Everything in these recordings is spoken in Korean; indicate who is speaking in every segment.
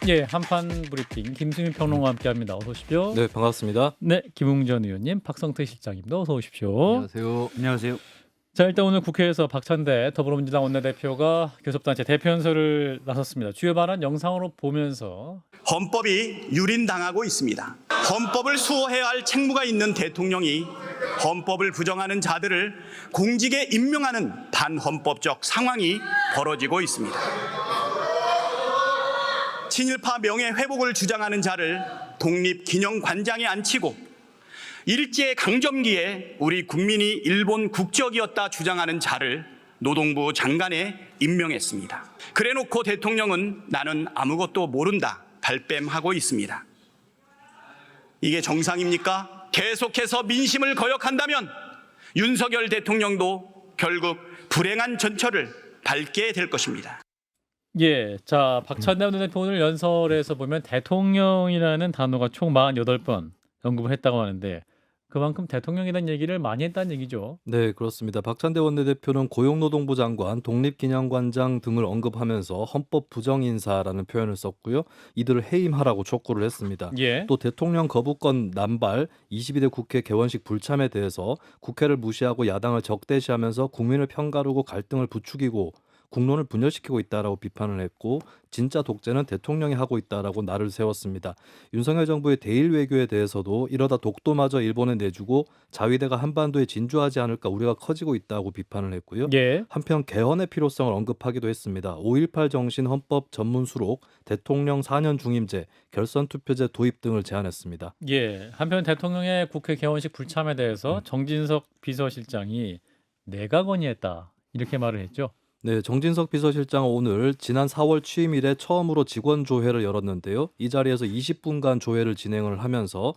Speaker 1: 예, 한판 브리핑 김수민 평론가와 함께합니다. 어서 오십시오.
Speaker 2: 네, 반갑습니다.
Speaker 1: 네, 김웅전 의원님, 박성태 실장님도 어서 오십시오.
Speaker 2: 안녕하세요.
Speaker 3: 안녕하세요.
Speaker 1: 자, 일단 오늘 국회에서 박찬대 더불어민주당 원내대표가 교섭단체 대표 연설을 나섰습니다. 주요 발언 영상으로 보면서
Speaker 4: 헌법이 유린당하고 있습니다. 헌법을 수호해야 할 책무가 있는 대통령이 헌법을 부정하는 자들을 공직에 임명하는 반헌법적 상황이 벌어지고 있습니다. 친일파 명예회복을 주장하는 자를 독립기념관장에 앉히고 일제강점기에 우리 국민이 일본 국적이었다 주장하는 자를 노동부 장관에 임명했습니다. 그래놓고 대통령은 나는 아무것도 모른다 발뺌하고 있습니다. 이게 정상입니까? 계속해서 민심을 거역한다면 윤석열 대통령도 결국 불행한 전철을 밟게 될 것입니다.
Speaker 1: 예, 자 박찬대 원내대표 오늘 연설에서 보면 대통령이라는 단어가 총 48번 언급을 했다고 하는데 그만큼 대통령이라는 얘기를 많이 했다는 얘기죠.
Speaker 2: 네, 그렇습니다. 박찬대 원내대표는 고용노동부 장관, 독립기념관장 등을 언급하면서 헌법 부정 인사라는 표현을 썼고요. 이들을 해임하라고 촉구를 했습니다.
Speaker 1: 예.
Speaker 2: 또 대통령 거부권 남발, 22대 국회 개원식 불참에 대해서 국회를 무시하고 야당을 적대시하면서 국민을 편가르고 갈등을 부추기고 국론을 분열시키고 있다라고 비판을 했고 진짜 독재는 대통령이 하고 있다라고 날을 세웠습니다. 윤석열 정부의 대일 외교에 대해서도 이러다 독도마저 일본에 내주고 자위대가 한반도에 진주하지 않을까 우려가 커지고 있다고 비판을 했고요.
Speaker 1: 예.
Speaker 2: 한편 개헌의 필요성을 언급하기도 했습니다. 5.18 정신 헌법 전문 수록, 대통령 4년 중임제, 결선 투표제 도입 등을 제안했습니다.
Speaker 1: 예. 한편 대통령의 국회 개원식 불참에 대해서 정진석 비서실장이 내가 건의했다 이렇게 말을 했죠.
Speaker 2: 네, 정진석 비서실장은 오늘 지난 4월 취임 이래 처음으로 직원 조회를 열었는데요. 이 자리에서 20분간 조회를 진행을 하면서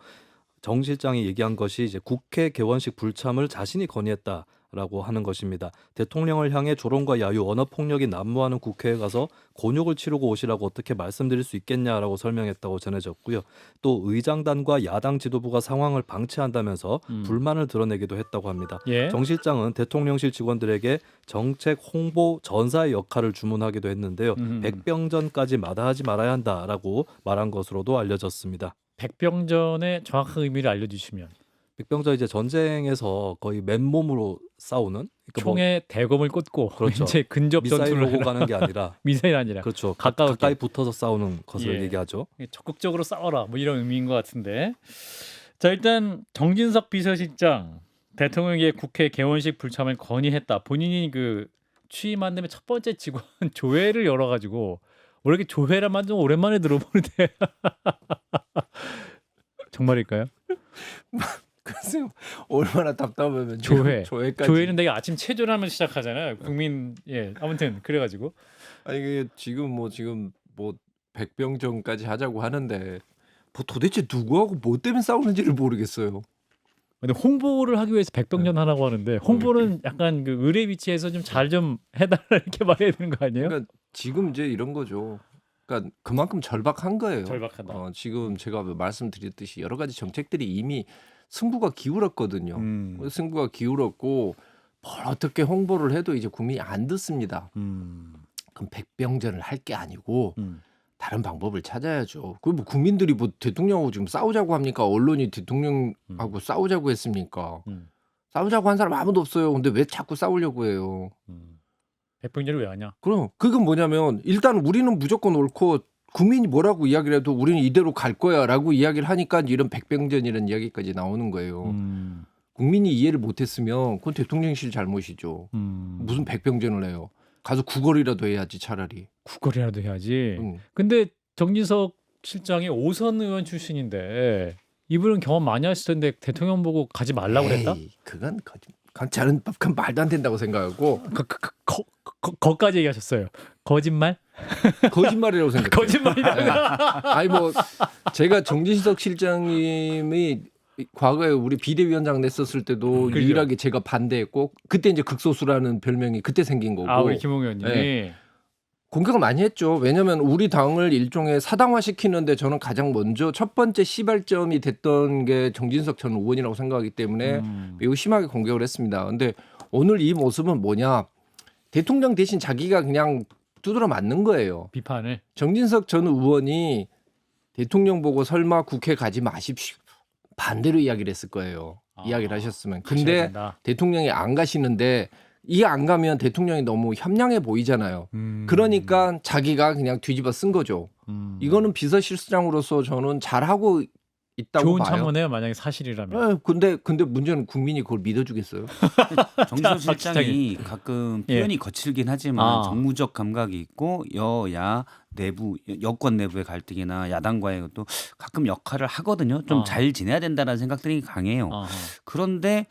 Speaker 2: 정 실장이 얘기한 것이 이제 국회 개원식 불참을 자신이 건의했다라고 하는 것입니다. 대통령을 향해 조롱과 야유, 언어 폭력이 난무하는 국회에 가서 곤욕을 치르고 오시라고 어떻게 말씀드릴 수 있겠냐라고 설명했다고 전해졌고요. 또 의장단과 야당 지도부가 상황을 방치한다면서 불만을 드러내기도 했다고 합니다.
Speaker 1: 예.
Speaker 2: 정 실장은 대통령실 직원들에게 정책 홍보 전사의 역할을 주문하기도 했는데요. 백병전까지 마다하지 말아야 한다라고 말한 것으로도 알려졌습니다.
Speaker 1: 백병전의 정확한 의미를 알려주시면.
Speaker 2: 백병전 이제 전쟁에서 거의 맨몸으로 싸우는 그러니까
Speaker 1: 총에 대검을 꽂고
Speaker 2: 그렇죠.
Speaker 1: 이제 근접
Speaker 2: 미사일
Speaker 1: 전투를
Speaker 2: 오고 가는 게 아니라
Speaker 1: 미사일 아니라
Speaker 2: 그렇죠.
Speaker 1: 가까우게.
Speaker 2: 가까이 붙어서 싸우는 것을
Speaker 1: 예.
Speaker 2: 얘기하죠.
Speaker 1: 적극적으로 싸워라 뭐 이런 의미인 것 같은데. 자, 일단 정진석 비서실장 대통령에게 국회 개원식 불참을 건의했다. 본인이 그 취임한 다음에 첫 번째 직원 조회를 열어가지고 왜 이렇게 조회라만 좀 오랜만에 들어보는데 정말일까요?
Speaker 3: 글쎄요. 얼마나 답답하면
Speaker 1: 조회.
Speaker 3: 조회까지.
Speaker 1: 조회는 되게 아침 체조하면 시작하잖아요. 국민 예 아무튼 그래가지고
Speaker 3: 아니 이게 지금 뭐 백병전까지 하자고 하는데 뭐 도대체 누구하고 뭐 때문에 싸우는지를 모르겠어요.
Speaker 1: 근데 홍보를 하기 위해서 백병전 하라고 하는데 홍보는 약간 그 의뢰 위치에서 좀 잘 좀 해달라 이렇게 말해야 되는 거 아니에요?
Speaker 3: 그러니까 지금 이제 이런 거죠. 그러니까 그만큼 절박한 거예요.
Speaker 1: 절박하다.
Speaker 3: 지금 제가 말씀드렸듯이 여러 가지 정책들이 이미 승부가 기울었거든요. 승부가 기울었고 뭘 어떻게 홍보를 해도 이제 국민이 안 듣습니다. 그럼 백병전을 할 게 아니고 다른 방법을 찾아야죠. 그 뭐 국민들이 뭐 대통령하고 지금 싸우자고 합니까? 언론이 대통령하고 싸우자고 했습니까? 싸우자고 한 사람 아무도 없어요. 근데 왜 자꾸 싸우려고 해요?
Speaker 1: 백병전을 왜 하냐?
Speaker 3: 그럼 그건 뭐냐면 일단 우리는 무조건 옳고 국민이 뭐라고 이야기를 해도 우리는 이대로 갈 거야라고 이야기를 하니까 이런 백병전이라는 이야기까지 나오는 거예요. 국민이 이해를 못했으면 그건 대통령실 잘못이죠. 무슨 백병전을 해요? 가서 구걸이라도 해야지 차라리.
Speaker 1: 구걸이라도 해야지. 근데 정진석 실장이 오선 의원 출신인데 이분은 경험 많이 하실 텐데 대통령 보고 가지 말라고 그랬다?
Speaker 3: 에이, 그건 저는 그건 말도 안 된다고 생각하고
Speaker 1: 거까지 얘기하셨어요. 거짓말?
Speaker 3: 거짓말이라고 생각해요.
Speaker 1: 거짓말이다.
Speaker 3: 아니 뭐 제가 정진석 실장님이 과거에 우리 비대위원장 냈었을 때도
Speaker 1: 그죠.
Speaker 3: 유일하게 제가 반대했고 그때 이제 극소수라는 별명이 그때 생긴 거고.
Speaker 1: 아, 우리 김홍 의원님이.
Speaker 3: 네. 공격을 많이 했죠. 왜냐하면 우리 당을 일종의 사당화시키는데 저는 가장 먼저 첫 번째 시발점이 됐던 게 정진석 전 의원이라고 생각하기 때문에 매우 심하게 공격을 했습니다. 근데 오늘 이 모습은 뭐냐? 대통령 대신 자기가 그냥 두드러 맞는 거예요.
Speaker 1: 비판을.
Speaker 3: 정진석 전 의원이 대통령 보고 설마 국회 가지 마십시오. 반대로 이야기를 했을 거예요. 이야기를 하셨으면.
Speaker 1: 가셔야
Speaker 3: 근데
Speaker 1: 된다.
Speaker 3: 대통령이 안 가시는데 이게 안 가면 대통령이 너무 협량해 보이잖아요. 그러니까 자기가 그냥 뒤집어 쓴 거죠. 이거는 비서실장으로서 저는 잘하고 있다고
Speaker 1: 좋은
Speaker 3: 봐요.
Speaker 1: 참모네요. 만약에 사실이라면.
Speaker 3: 근데 문제는 국민이 그걸 믿어주겠어요?
Speaker 5: 정진석
Speaker 1: 자,
Speaker 5: 실장이 가끔
Speaker 1: 예.
Speaker 5: 표현이 거칠긴 하지만
Speaker 1: 아.
Speaker 5: 정무적 감각이 있고 여야 내부 여권 내부의 갈등이나 야당과의 것도 가끔 역할을 하거든요. 좀
Speaker 1: 아.
Speaker 5: 잘 지내야 된다는 생각들이 강해요.
Speaker 1: 아하.
Speaker 5: 그런데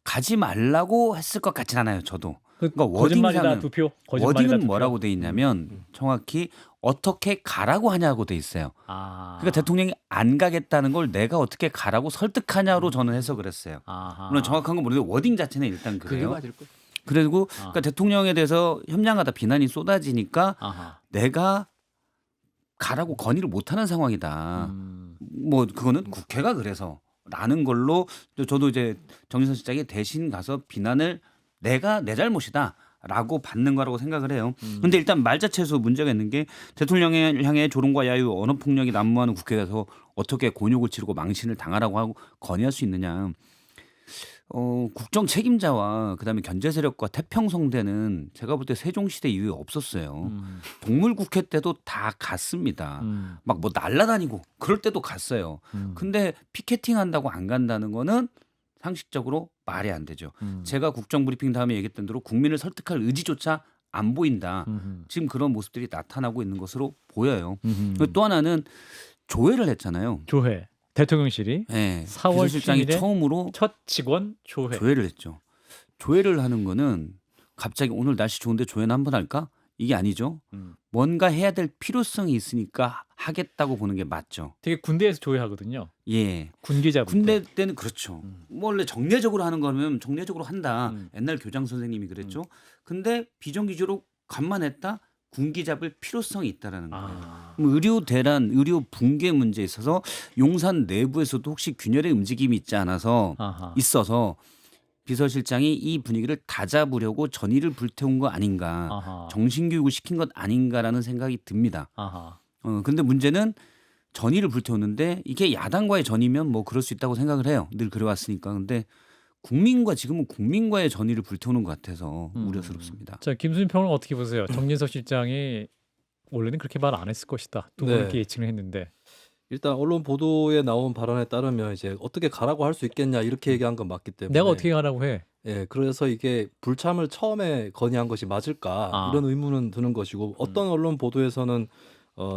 Speaker 5: 가지 말라고 했을 것 같진 않아요. 저도. 그러니까
Speaker 1: 거짓말이다
Speaker 5: 워딩상은
Speaker 1: 두 표. 거짓말이다
Speaker 5: 워딩은
Speaker 1: 두 표.
Speaker 5: 뭐라고 돼 있냐면 정확히 어떻게 가라고 하냐고 돼 있어요.
Speaker 1: 아.
Speaker 5: 그러니까 대통령이 안 가겠다는 걸 내가 어떻게 가라고 설득하냐로 저는 해석을 했어요.
Speaker 1: 아하.
Speaker 5: 물론 정확한 건 모르는데 워딩 자체는 일단
Speaker 3: 그게
Speaker 5: 그래요.
Speaker 3: 맞을 거예요.
Speaker 5: 그리고 그러니까 대통령에 대해서 협량하다 비난이 쏟아지니까
Speaker 1: 아하.
Speaker 5: 내가 가라고 건의를 못하는 상황이다. 뭐 그거는 국회가 그래서 라는 걸로 저도 이제 정진석 실장이 대신 가서 비난을 내가 내 잘못이다라고 받는 거라고 생각을 해요. 근데 일단 말 자체에서 문제가 있는 게 대통령을 향해 조롱과 야유, 언어 폭력이 난무하는 국회에서 어떻게 곤욕을 치르고 망신을 당하라고 하고 건의할 수 있느냐. 국정 책임자와 그다음에 견제 세력과 태평성대는 제가 볼 때 세종시대 이후에 없었어요. 동물국회 때도 다 갔습니다. 막 뭐 날라다니고 그럴 때도 갔어요. 근데 피켓팅 한다고 안 간다는 거는 상식적으로 말이 안 되죠. 제가 국정브리핑 다음에 얘기했던 대로 국민을 설득할 의지조차 안 보인다. 지금 그런 모습들이 나타나고 있는 것으로 보여요. 그리고 또 하나는 조회를 했잖아요.
Speaker 1: 조회. 대통령실이
Speaker 5: 네,
Speaker 1: 4월
Speaker 5: 비서실장이
Speaker 1: 7일에
Speaker 5: 처음으로
Speaker 1: 첫 직원 조회.
Speaker 5: 조회를 했죠. 조회를 하는 거는 갑자기 오늘 날씨 좋은데 조회는 한번 할까? 이게 아니죠. 뭔가 해야 될 필요성이 있으니까 하겠다고 보는 게 맞죠.
Speaker 1: 되게 군대에서 조회하거든요.
Speaker 5: 예.
Speaker 1: 군기자
Speaker 5: 군대 때는 그렇죠. 뭐 원래 정례적으로 하는 거면 정례적으로 한다. 옛날 교장 선생님이 그랬죠. 근데 비정규직으로 간만했다. 군기 잡을 필요성이 있다라는 거예요. 그럼 의료 대란, 의료 붕괴 문제에 있어서 용산 내부에서도 혹시 균열의 움직임이 있지 않아서
Speaker 1: 아하.
Speaker 5: 있어서 비서실장이 이 분위기를 다잡으려고 전의를 불태운 거 아닌가,
Speaker 1: 아하.
Speaker 5: 정신교육을 시킨 것 아닌가라는 생각이 듭니다.
Speaker 1: 아하.
Speaker 5: 근데 문제는 전의를 불태웠는데 이게 야당과의 전이면 뭐 그럴 수 있다고 생각을 해요. 늘 그래왔으니까. 근데 지금은 국민과의 전의를 불태우는 것 같아서 우려스럽습니다.
Speaker 1: 자, 김수진 평론 어떻게 보세요? 정진석 실장이 원래는 그렇게 말 안 했을 것이다. 두 번
Speaker 2: 네.
Speaker 1: 이렇게 예측을 했는데.
Speaker 2: 일단 언론 보도에 나온 발언에 따르면 이제 어떻게 가라고 할 수 있겠냐 이렇게 얘기한 건 맞기 때문에
Speaker 1: 내가 어떻게 하라고 해?
Speaker 2: 예, 그래서 이게 불참을 처음에 건의한 것이 맞을까 이런 의문은 드는 것이고 어떤 언론 보도에서는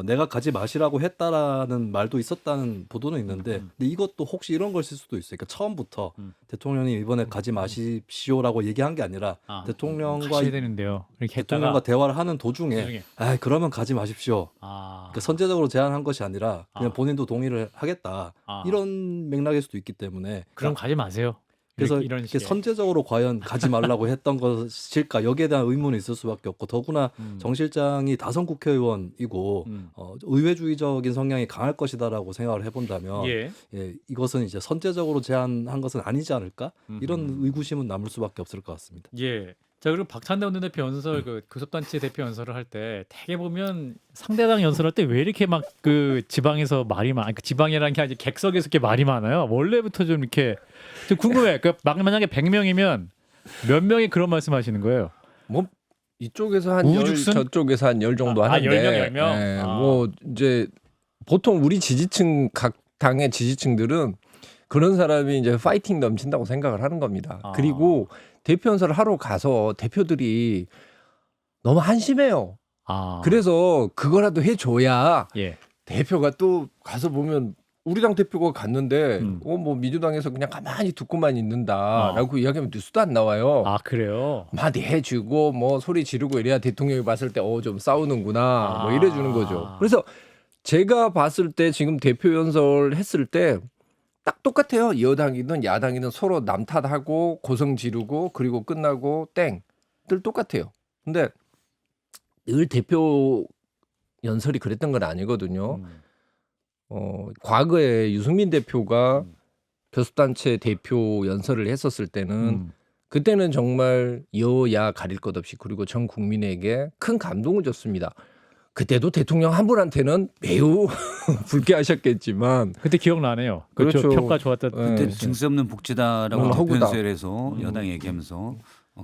Speaker 2: 내가 가지 마시라고 했다라는 말도 있었다는 보도는 있는데 근데 이것도 혹시 이런 것일 수도 있어요. 그러니까 처음부터 대통령이 이번에 가지 마십시오라고 얘기한 게 아니라 대통령과
Speaker 1: 가셔야 되는데요. 이렇게
Speaker 2: 대통령과
Speaker 1: 했다가
Speaker 2: 대화를 하는 도중에
Speaker 1: 나중에.
Speaker 2: 아 그러면 가지 마십시오.
Speaker 1: 아.
Speaker 2: 그러니까 선제적으로 제안한 것이 아니라 그냥 본인도 동의를 하겠다
Speaker 1: 아.
Speaker 2: 이런 맥락일 수도 있기 때문에
Speaker 1: 그럼 가지 마세요.
Speaker 2: 그래서
Speaker 1: 이런
Speaker 2: 이렇게
Speaker 1: 식의.
Speaker 2: 선제적으로 과연 가지 말라고 했던 것일까 여기에 대한 의문이 있을 수밖에 없고 더구나 정 실장이 다선 국회의원이고 의회주의적인 성향이 강할 것이다라고 생각을 해본다면
Speaker 1: 예.
Speaker 2: 예, 이것은 이제 선제적으로 제안한 것은 아니지 않을까 이런 의구심은 남을 수밖에 없을 것 같습니다.
Speaker 1: 예. 자, 그리고 박찬대 원내대표 연설 그 교섭단체 대표 연설을 할 때 되게 보면 상대당 연설할 때 왜 이렇게 막 그 지방에서 말이 많아? 그 지방이라는 게 아니라 객석에서 이렇게 말이 많아요. 원래부터 좀 이렇게 좀 궁금해. 그 만약에 100명이면 몇 명이 그런 말씀하시는 거예요?
Speaker 3: 뭐 이쪽에서 한 10,
Speaker 1: 우후죽순?
Speaker 3: 저쪽에서 한 10 정도
Speaker 1: 아,
Speaker 3: 하는데
Speaker 1: 10명, 10명?
Speaker 3: 예,
Speaker 1: 아.
Speaker 3: 뭐 이제 보통 우리 지지층 각 당의 지지층들은 그런 사람이 이제 파이팅 넘친다고 생각을 하는 겁니다.
Speaker 1: 아.
Speaker 3: 그리고 대표 연설을 하러 가서 대표들이 너무 한심해요.
Speaker 1: 아.
Speaker 3: 그래서 그거라도 해줘야
Speaker 1: 예.
Speaker 3: 대표가 또 가서 보면 우리 당 대표가 갔는데 뭐 민주당에서 그냥 가만히 듣고만 있는다라고 이야기하면 뉴스도 안 나와요.
Speaker 1: 아, 그래요.
Speaker 3: 막 해주고 뭐 소리 지르고 이래야 대통령이 봤을 때 좀 싸우는구나 뭐 이래주는 거죠. 그래서 제가 봤을 때 지금 대표 연설 했을 때 딱 똑같아요. 여당이든 야당이든 서로 남 탓하고 고성 지르고 그리고 끝나고 땡 늘 똑같아요. 근데 늘 대표 연설이 그랬던 건 아니거든요. 과거에 유승민 대표가 교섭단체 대표 연설을 했었을 때는 그때는 정말 여야 가릴 것 없이 그리고 전 국민에게 큰 감동을 줬습니다. 그때도 대통령 한 분한테는 매우 불쾌하셨겠지만
Speaker 1: 그때 기억나네요. 그렇죠.
Speaker 3: 그렇죠.
Speaker 1: 평가 좋았던
Speaker 3: 네.
Speaker 5: 그때 증세 없는 복지다라고
Speaker 3: 허구다.
Speaker 5: 대표연설에서 여당이 얘기하면서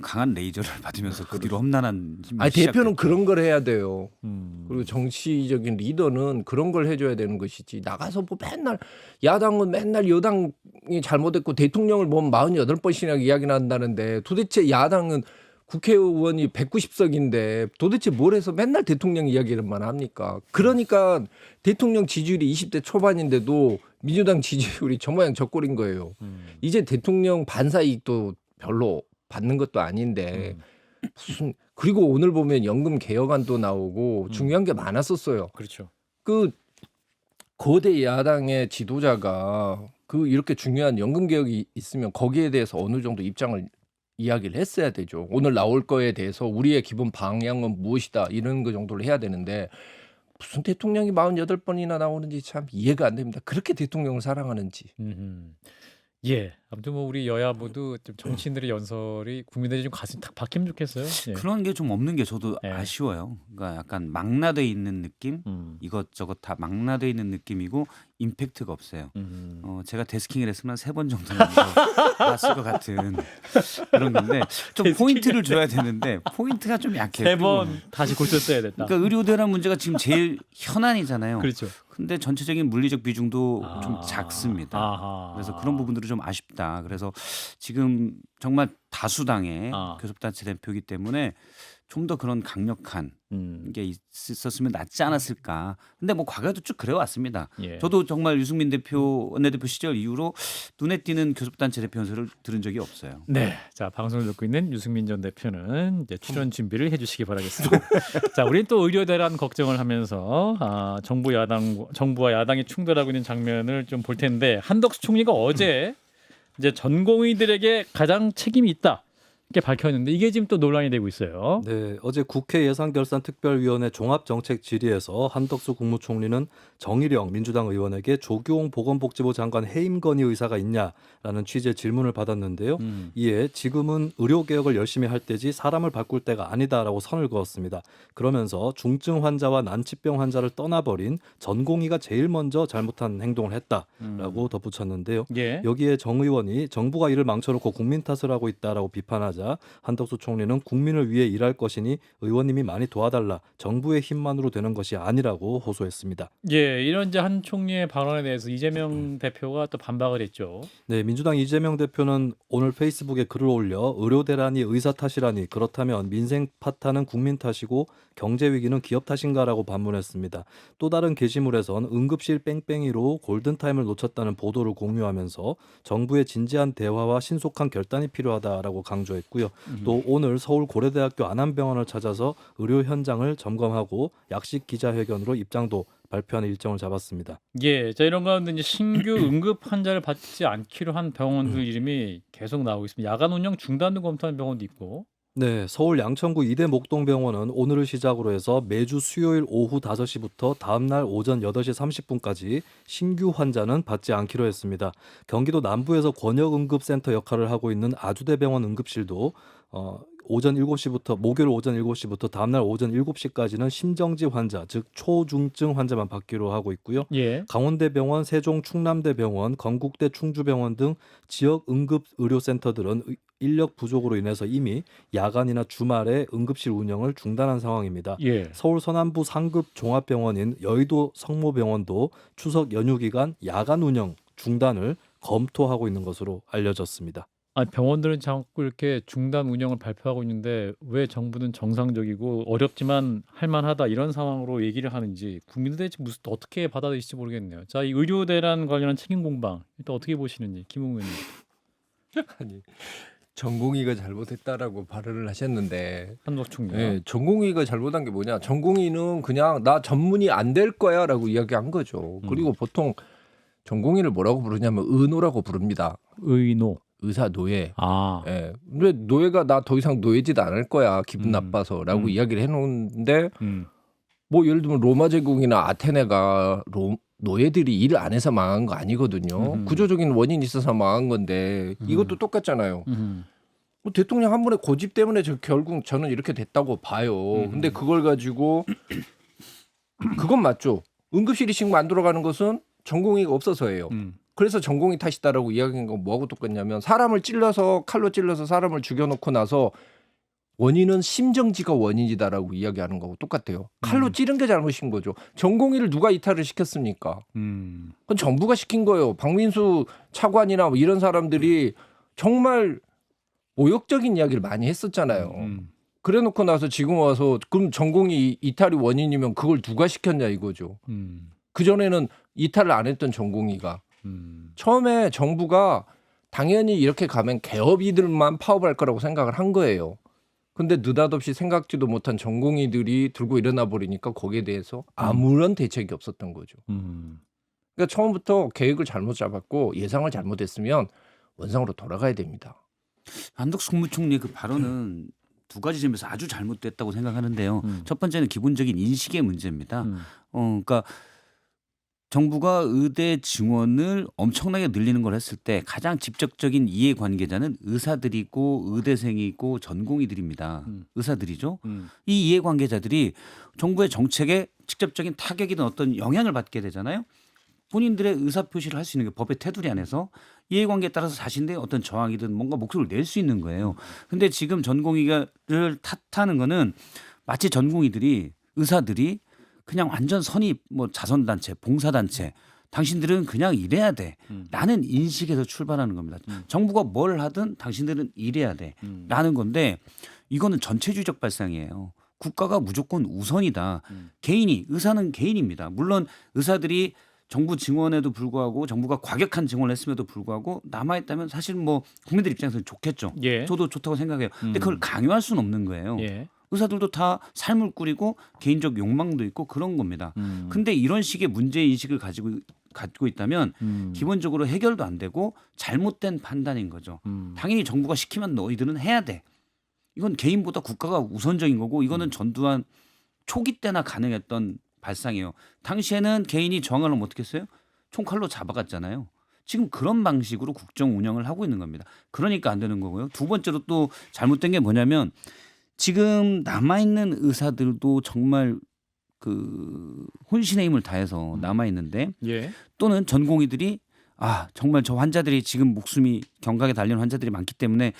Speaker 5: 강한 레이저를 받으면서 그 뒤로 험난한 힘이
Speaker 3: 아니 대표는
Speaker 5: 시작됐죠.
Speaker 3: 그런 걸 해야 돼요.
Speaker 1: 음.
Speaker 3: 그리고 정치적인 리더는 그런 걸 해줘야 되는 것이지 나가서 뭐 맨날 야당은 맨날 여당이 잘못했고 대통령을 뭐 48번씩이나 이야기를 한다는데 도대체 야당은 국회의원이 190석인데 도대체 뭘 해서 맨날 대통령 이야기를만 합니까? 그러니까 대통령 지지율이 20대 초반인데도 민주당 지지율이 저 모양 저 꼴인 거예요. 이제 대통령 반사 이익도 별로 받는 것도 아닌데 무슨 그리고 오늘 보면 연금 개혁안도 나오고 중요한 게 많았었어요.
Speaker 1: 그렇죠.
Speaker 3: 그 거대 야당의 지도자가 그 이렇게 중요한 연금 개혁이 있으면 거기에 대해서 어느 정도 입장을 이야기를 했어야 되죠. 오늘 나올 거에 대해서 우리의 기본 방향은 무엇이다 이런 거 정도를 해야 되는데 무슨 대통령이 48번이나 나오는지 참 이해가 안 됩니다. 그렇게 대통령을 사랑하는지.
Speaker 1: 예. 아무튼 뭐 우리 여야 모두 좀 정치인들의 연설이 국민들이 좀 가슴 탁 박히면 좋겠어요. 예.
Speaker 5: 그런 게 좀 없는 게 저도
Speaker 1: 예.
Speaker 5: 아쉬워요. 그러니까 약간 망라돼 있는 느낌, 이것저것 다 망라돼 있는 느낌이고 임팩트가 없어요. 제가 데스킹을 했으면 3번 정도는 봤을 것 같은 그런 건데 좀 포인트를 줘야 되는데 포인트가 좀 약해요.
Speaker 1: 3번 다시 고쳤어야 됐다.
Speaker 5: 그러니까 의료 대란 문제가 지금 제일 현안이잖아요.
Speaker 1: 그렇죠.
Speaker 5: 근데 전체적인 물리적 비중도 좀 작습니다.
Speaker 1: 아하.
Speaker 5: 그래서 그런 부분들이 좀 아쉽다. 그래서 지금 정말 다수당의 교섭단체 대표이기 때문에 좀 더 그런 강력한 게 있었으면 낫지 않았을까. 근데 뭐 과거에도 쭉 그래왔습니다.
Speaker 1: 예.
Speaker 5: 저도 정말 유승민 대표 원내대표 시절 이후로 눈에 띄는 교섭단체 대표 연설을 들은 적이 없어요.
Speaker 1: 네, 자 방송을 듣고 있는 유승민 전 대표는 이제 출연 준비를 해주시기 바라겠습니다. 자, 우리는 또 의료 대란 걱정을 하면서 정부와 야당이 충돌하고 있는 장면을 좀 볼 텐데 한덕수 총리가 어제 이제 전공의들에게 가장 책임이 있다. 이렇게 밝혔는데 이게 지금 또 논란이 되고 있어요.
Speaker 2: 네, 어제 국회 예산결산특별위원회 종합정책 질의에서 한덕수 국무총리는 정일영 민주당 의원에게 조규홍 보건복지부 장관 해임 건의 의사가 있냐라는 취지의 질문을 받았는데요. 이에 지금은 의료개혁을 열심히 할 때지 사람을 바꿀 때가 아니다라고 선을 그었습니다. 그러면서 중증 환자와 난치병 환자를 떠나버린 전공의가 제일 먼저 잘못한 행동을 했다라고 덧붙였는데요.
Speaker 1: 예.
Speaker 2: 여기에 정 의원이 정부가 이를 망쳐놓고 국민 탓을 하고 있다라고 비판하자 한덕수 총리는 국민을 위해 일할 것이니 의원님이 많이 도와달라. 정부의 힘만으로 되는 것이 아니라고 호소했습니다.
Speaker 1: 예, 이런 이제 한 총리의 발언에 대해서 이재명 대표가 또 반박을 했죠.
Speaker 2: 네, 민주당 이재명 대표는 오늘 페이스북에 글을 올려 의료 대란이 의사 탓이라니 그렇다면 민생 파탄은 국민 탓이고 경제 위기는 기업 탓인가라고 반문했습니다. 또 다른 게시물에선 응급실 뺑뺑이로 골든타임을 놓쳤다는 보도를 공유하면서 정부의 진지한 대화와 신속한 결단이 필요하다라고 강조했고요. 또 오늘 서울 고려대학교 안암병원을 찾아서 의료 현장을 점검하고 약식 기자회견으로 입장도 발표하는 일정을 잡았습니다.
Speaker 1: 예, 자 이런 가운데 이제 신규 응급 환자를 받지 않기로 한 병원들 이름이 계속 나오고 있습니다. 야간 운영 중단도 검토하는 병원도 있고.
Speaker 2: 네, 서울 양천구 이대 목동병원은 오늘을 시작으로 해서 매주 수요일 오후 5시부터 다음날 오전 8시 30분까지 신규 환자는 받지 않기로 했습니다. 경기도 남부에서 권역응급센터 역할을 하고 있는 아주대병원 응급실도 오전 7시부터 목요일 오전 7시부터 다음날 오전 7시까지는 심정지 환자, 즉 초중증 환자만 받기로 하고 있고요.
Speaker 1: 예.
Speaker 2: 강원대병원, 세종 충남대병원, 건국대 충주병원 등 지역 응급의료센터들은 인력 부족으로 인해서 이미 야간이나 주말에 응급실 운영을 중단한 상황입니다.
Speaker 1: 예.
Speaker 2: 서울 서남부 상급 종합병원인 여의도 성모병원도 추석 연휴 기간 야간 운영 중단을 검토하고 있는 것으로 알려졌습니다.
Speaker 1: 아니, 병원들은 자꾸 이렇게 중단 운영을 발표하고 있는데 왜 정부는 정상적이고 어렵지만 할만하다 이런 상황으로 얘기를 하는지 국민들 지금 무슨 어떻게 받아들일지 모르겠네요. 자, 이 의료 대란 관련한 책임 공방 일단 어떻게 보시는지 김웅 의원님.
Speaker 3: 아니 전공의가 잘못했다라고 발언을 하셨는데
Speaker 1: 한덕수 총리가.
Speaker 3: 네, 전공의가 잘못한 게 뭐냐? 전공의는 그냥 나 전문의 안 될 거야라고 이야기한 거죠. 그리고 보통 전공의를 뭐라고 부르냐면 의노라고 부릅니다.
Speaker 1: 의노.
Speaker 3: 의사 노예.
Speaker 1: 아.
Speaker 3: 예. 근데 노예가 나 더 이상 노예짓 안 할 거야. 기분 나빠서라고 이야기를 해놓는데 뭐 예를 들면 로마 제국이나 아테네가 노예들이 일을 안 해서 망한 거 아니거든요. 구조적인 원인이 있어서 망한 건데 이것도 똑같잖아요. 뭐 대통령 한 분의 고집 때문에 결국 저는 이렇게 됐다고 봐요. 근데 그걸 가지고 그건 맞죠. 응급실이식 만들어가는 것은 전공의가 없어서예요. 그래서 전공의 탓이다라고 이야기한 건 뭐하고 똑같냐면 사람을 찔러서 칼로 찔러서 사람을 죽여놓고 나서 원인은 심정지가 원인이다라고 이야기하는 거하고 똑같아요. 칼로 찌른 게 잘못인 거죠. 전공의를 누가 이탈을 시켰습니까? 그건 정부가 시킨 거예요. 박민수 차관이나 뭐 이런 사람들이 정말 모욕적인 이야기를 많이 했었잖아요. 그래놓고 나서 지금 와서 그럼 전공의 이탈이 원인이면 그걸 누가 시켰냐 이거죠. 그전에는 이탈을 안 했던 전공의가. 처음에 정부가 당연히 이렇게 가면 개업이들만 파업할 거라고 생각을 한 거예요. 근데 느닷없이 생각지도 못한 전공의들이 들고 일어나 버리니까 거기에 대해서 아무런 대책이 없었던 거죠. 그러니까 처음부터 계획을 잘못 잡았고 예상을 잘못했으면 원상으로 돌아가야 됩니다.
Speaker 5: 한덕수 국무총리 그 발언은 두 가지 점에서 아주 잘못됐다고 생각하는데요. 첫 번째는 기본적인 인식의 문제입니다. 그러니까 정부가 의대 증원을 엄청나게 늘리는 걸 했을 때 가장 직접적인 이해관계자는 의사들이고 의대생이고 전공의들입니다. 의사들이죠. 이 이해관계자들이 정부의 정책에 직접적인 타격이든 어떤 영향을 받게 되잖아요. 본인들의 의사표시를 할 수 있는 게 법의 테두리 안에서 이해관계에 따라서 자신들의 어떤 저항이든 뭔가 목소리를 낼 수 있는 거예요. 근데 지금 전공의를 탓하는 거는 마치 전공의들이 의사들이 그냥 완전 선입 뭐 자선단체, 봉사단체 당신들은 그냥 일해야 돼 라는 인식에서 출발하는 겁니다. 정부가 뭘 하든 당신들은 일해야 돼 라는 건데 이거는 전체주의적 발상이에요. 국가가 무조건 우선이다. 개인이 의사는 개인입니다. 물론 의사들이 정부 증원에도 불구하고 정부가 과격한 증원을 했음에도 불구하고 남아있다면 사실 뭐 국민들 입장에서는 좋겠죠.
Speaker 1: 예.
Speaker 5: 저도 좋다고 생각해요. 근데 그걸 강요할 수는 없는 거예요.
Speaker 1: 예.
Speaker 5: 의사들도 다 삶을 꾸리고 개인적 욕망도 있고 그런 겁니다. 근데 이런 식의 문제인식을 가지고 있다면 기본적으로 해결도 안 되고 잘못된 판단인 거죠. 당연히 정부가 시키면 너희들은 해야 돼. 이건 개인보다 국가가 우선적인 거고 이거는 전두환 초기 때나 가능했던 발상이에요. 당시에는 개인이 저항을 하면 어떻게 했어요? 총칼로 잡아갔잖아요. 지금 그런 방식으로 국정 운영을 하고 있는 겁니다. 그러니까 안 되는 거고요. 두 번째로 또 잘못된 게 뭐냐면 지금 남아있는 의사들도 정말 그 혼신의 힘을 다해서 남아있는데
Speaker 1: 예.
Speaker 5: 또는 전공의들이 정말 저 환자들이 지금 목숨이 경각에 달리는 환자들이 많기 때문에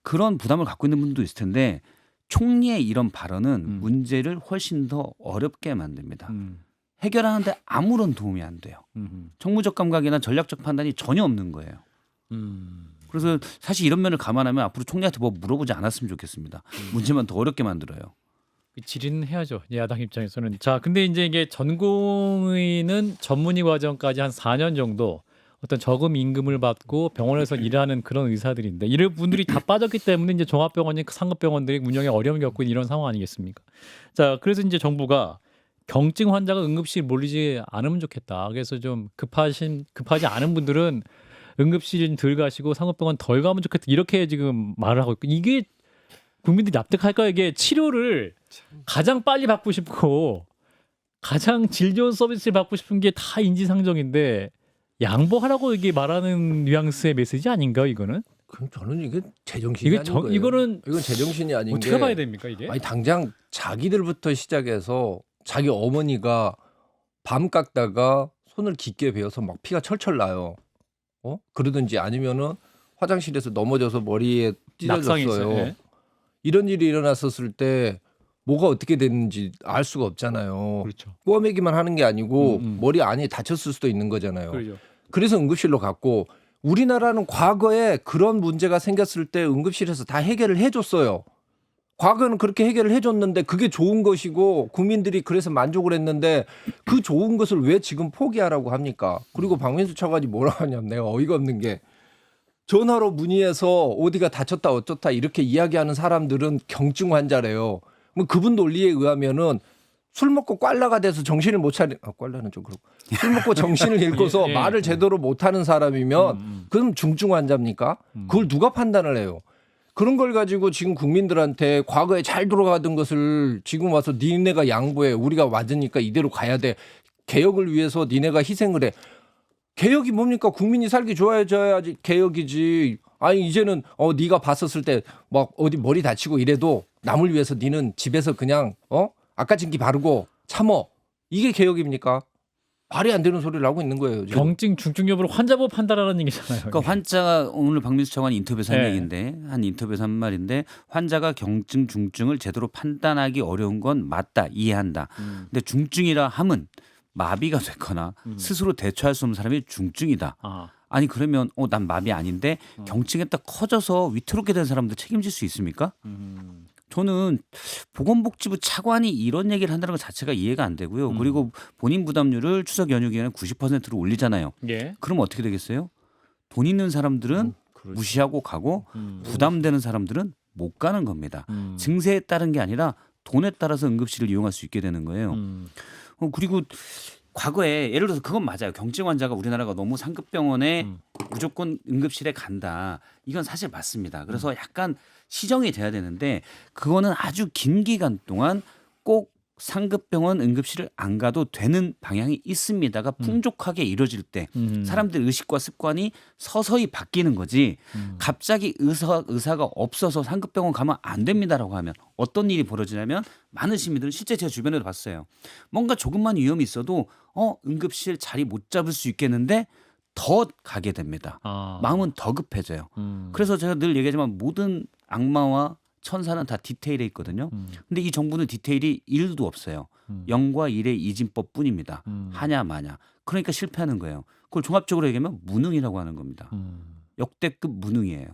Speaker 5: 그런 부담을 갖고 있는 분도 있을 텐데 총리의 이런 발언은 문제를 훨씬 더 어렵게 만듭니다. 해결하는데 아무런 도움이 안 돼요. 정무적 감각이나 전략적 판단이 전혀 없는 거예요. 그래서 사실 이런 면을 감안하면 앞으로 총리한테 뭐 물어보지 않았으면 좋겠습니다. 문제만 더 어렵게 만들어요.
Speaker 1: 질의는 해야죠. 야당 입장에서는. 자, 근데 이제 이게 전공의는 전문의 과정까지 한 4년 정도 어떤 저금 임금을 받고 병원에서 일하는 그런 의사들인데 이런 분들이 다 빠졌기 때문에 이제 종합병원이 상급병원들이 운영에 어려움을 겪고 있는 이런 상황 아니겠습니까? 자, 그래서 이제 정부가 경증 환자가 응급실 몰리지 않으면 좋겠다. 그래서 좀 급하지 않은 분들은 응급실 덜 가시고 상급병원 덜 가면 좋겠다. 이렇게 지금 말을 하고 있고 이게 국민들이 납득할까요? 이게 치료를 가장 빨리 받고 싶고 가장 질 좋은 서비스를 받고 싶은 게 다 인지상정인데 양보하라고 이게 말하는 뉘앙스의 메시지 아닌가요? 이거는?
Speaker 3: 그럼 저는 이게 제정신이 아닌 거예요.
Speaker 1: 이건
Speaker 3: 제정신이 아닌
Speaker 1: 어떻게
Speaker 3: 게
Speaker 1: 봐야 됩니까 이게?
Speaker 3: 아니 당장 자기들부터 시작해서 자기 어머니가 밤 깎다가 손을 깊게 베어서 막 피가 철철 나요. 그러든지 아니면은 화장실에서 넘어져서 머리에 찢어졌어요.
Speaker 1: 예.
Speaker 3: 이런 일이 일어났었을 때 뭐가 어떻게 됐는지 알 수가 없잖아요.
Speaker 1: 그렇죠.
Speaker 3: 꼬매기만 하는 게 아니고 머리 안이 다쳤을 수도 있는 거잖아요.
Speaker 1: 그렇죠.
Speaker 3: 그래서 응급실로 갔고 우리나라는 과거에 그런 문제가 생겼을 때 응급실에서 다 해결을 해줬어요. 과거에는 그렇게 해결을 해줬는데 그게 좋은 것이고 국민들이 그래서 만족을 했는데 그 좋은 것을 왜 지금 포기하라고 합니까? 그리고 박민수 차관이 뭐라 하냐면 내가 어이가 없는 게 전화로 문의해서 어디가 다쳤다 어쩌다 이렇게 이야기하는 사람들은 경증 환자래요. 뭐 그분 논리에 의하면은 술 먹고 꽐라가 돼서 정신을 못 차리 꽐라는 좀 그렇고 술 먹고 정신을 잃고서 말을 제대로 못하는 사람이면 그럼 중증 환자입니까? 그걸 누가 판단을 해요? 그런 걸 가지고 지금 국민들한테 과거에 잘 돌아가던 것을 지금 와서 니네가 양보해 우리가 맞으니까 이대로 가야 돼 개혁을 위해서 니네가 희생을 해 개혁이 뭡니까? 국민이 살기 좋아져야지 개혁이지. 아니 이제는 네가 봤었을 때 막 어디 머리 다치고 이래도 남을 위해서 니는 집에서 그냥 아까진기 바르고 참어. 이게 개혁입니까? 말이 안 되는 소리를 하고 있는 거예요. 지금.
Speaker 1: 경증 중증 여부를 환자법 판단하라는 얘기잖아요.
Speaker 5: 그러니까 환자가 오늘 박민수 차관이 인터뷰에서 한
Speaker 1: 네.
Speaker 5: 얘기인데 한 인터뷰에서 한 말인데 환자가 경증 중증을 제대로 판단하기 어려운 건 맞다 이해한다. 근데 중증이라 함은 마비가 됐거나 스스로 대처할 수 없는 사람이 중증이다.
Speaker 1: 아,
Speaker 5: 아니 그러면 난 마비 아닌데 경증에 딱 커져서 위태롭게 된 사람들 책임질 수 있습니까? 저는 보건복지부 차관이 이런 얘기를 한다는 것 자체가 이해가 안 되고요. 그리고 본인 부담률을 추석 연휴 기간에 90%로 올리잖아요.
Speaker 1: 예.
Speaker 5: 그럼 어떻게 되겠어요? 돈 있는 사람들은
Speaker 3: 그렇죠.
Speaker 5: 무시하고 가고 부담되는 사람들은 못 가는 겁니다. 증세에 따른 게 아니라 돈에 따라서 응급실을 이용할 수 있게 되는 거예요. 그리고 과거에 예를 들어서 그건 맞아요. 경증 환자가 우리나라가 너무 상급병원에 무조건 응급실에 간다. 이건 사실 맞습니다. 그래서 약간 시정이 돼야 되는데 그거는 아주 긴 기간 동안 꼭 상급병원 응급실을 안 가도 되는 방향이 있습니다가 풍족하게 이루어질 때 사람들 의식과 습관이 서서히 바뀌는 거지 갑자기 의사가 없어서 상급병원 가면 안 됩니다라고 하면 어떤 일이 벌어지냐면 많은 시민들은 실제 제 주변에도 봤어요. 뭔가 조금만 위험이 있어도 응급실 자리 못 잡을 수 있겠는데 더 가게 됩니다.
Speaker 1: 아.
Speaker 5: 마음은 더 급해져요. 그래서 제가 늘 얘기하지만 모든 악마와 천사는 다 디테일에 있거든요. 근데 이 정부는 디테일이 1도 없어요. 0과 1의 이진법뿐입니다. 하냐 마냐. 그러니까 실패하는 거예요. 그걸 종합적으로 얘기하면 무능이라고 하는 겁니다. 역대급 무능이에요.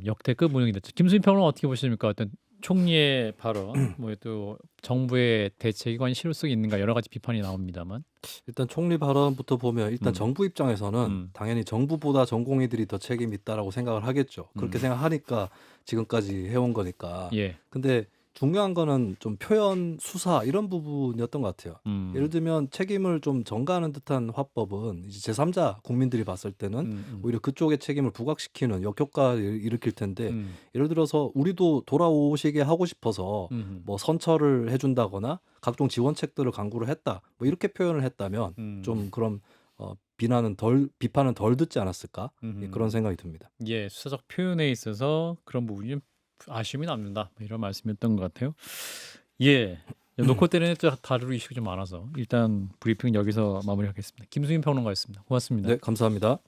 Speaker 1: 역대급 무능이 됐죠. 김수민 평론가 어떻게 보십니까? 어떤 총리의 발언, 뭐 또 정부의 대책이 실효성이 있는가 여러 가지 비판이 나옵니다만.
Speaker 2: 일단 총리 발언부터 보면 일단
Speaker 1: 음.
Speaker 2: 정부 입장에서는
Speaker 1: 음.
Speaker 2: 당연히 정부보다 전공의들이 더 책임이 있다라고 생각을 하겠죠. 그렇게 생각하니까 지금까지 해온 거니까.
Speaker 1: 예.
Speaker 2: 근데 중요한 거는 좀 표현 수사 이런 부분이었던 것 같아요. 예를 들면 책임을 좀 전가하는 듯한 화법은 이제 제3자 국민들이 봤을 때는 오히려 그쪽의 책임을 부각시키는 역효과를 일으킬 텐데 예를 들어서 우리도 돌아오시게 하고 싶어서 뭐 선처를 해준다거나 각종 지원책들을 강구를 했다 뭐 이렇게 표현을 했다면 좀 그런 비판은 덜 듣지 않았을까 예, 그런 생각이 듭니다.
Speaker 1: 예, 수사적 표현에 있어서 그런 부분이 좀 아쉬움이 남는다. 뭐 이런 말씀이었던 것 같아요. 예. 놓고 때리는 또 다룰 이슈가 좀 많아서 일단 브리핑 여기서 마무리하겠습니다. 김수민 평론가였습니다. 고맙습니다.
Speaker 2: 네, 감사합니다.